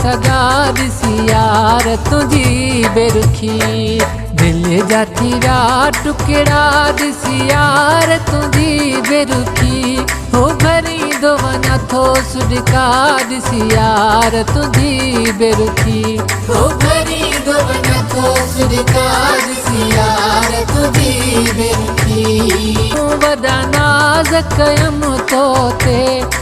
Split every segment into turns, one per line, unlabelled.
सजा दिसी यार तुझी बेरुखी। दिल जा थीरा टुकड़ा दिसी यार तुझी बेरुखी। हो भरी दो वना थो सुडका दिसी यार तुझी बेरुखी। हो भरी दो वना थो सुडका दिसी यार तुझी बेरुखी। वॾा नाज़ कयम तो ते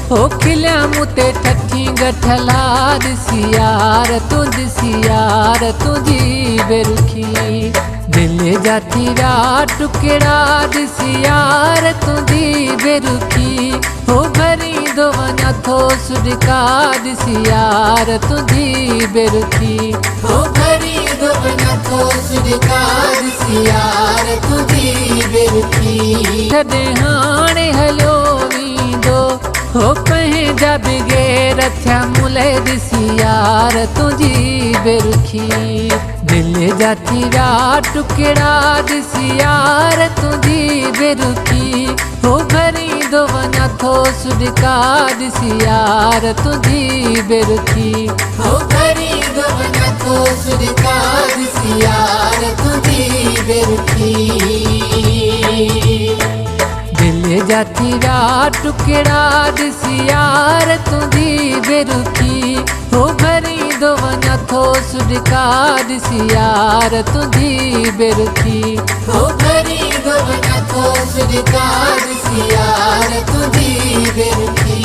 हो खिलिया मुते ठठी गठला दिसी यार तू दिसी यार तुझी बेरुखी। दिल जा थीरा टुकड़ा दिसी यार तुझी बेरुखी। हो भरी दो वना थो सुडका दिसी यार तुझी बेरुखी। हो भरी दो वना थो सुडका दिसी यार तुझी बेरुखी। छॾे हाणे हलियो वींदो हो पंहिंजा बिगेर थिया मुले दिसी यार तुझी बेरुखी। दिल जा थीरा टुकड़ा दिसी यार तुझी बेरुखी। हो भरी दो वना थो सुडका दिसी यार तुझी बेरुखी। हो भरी दो वना थो सुडका दिसी यार तुझी बेरुखी। दिल जा थीरा टुकड़ा दिसी यार तुझी बेरुखी। हो भरी दो वना थो सुडका दिसी यार तुझी बेरुखी। हो भरी दो वना थो सुडका दिसी यार तुझी बेरुखी।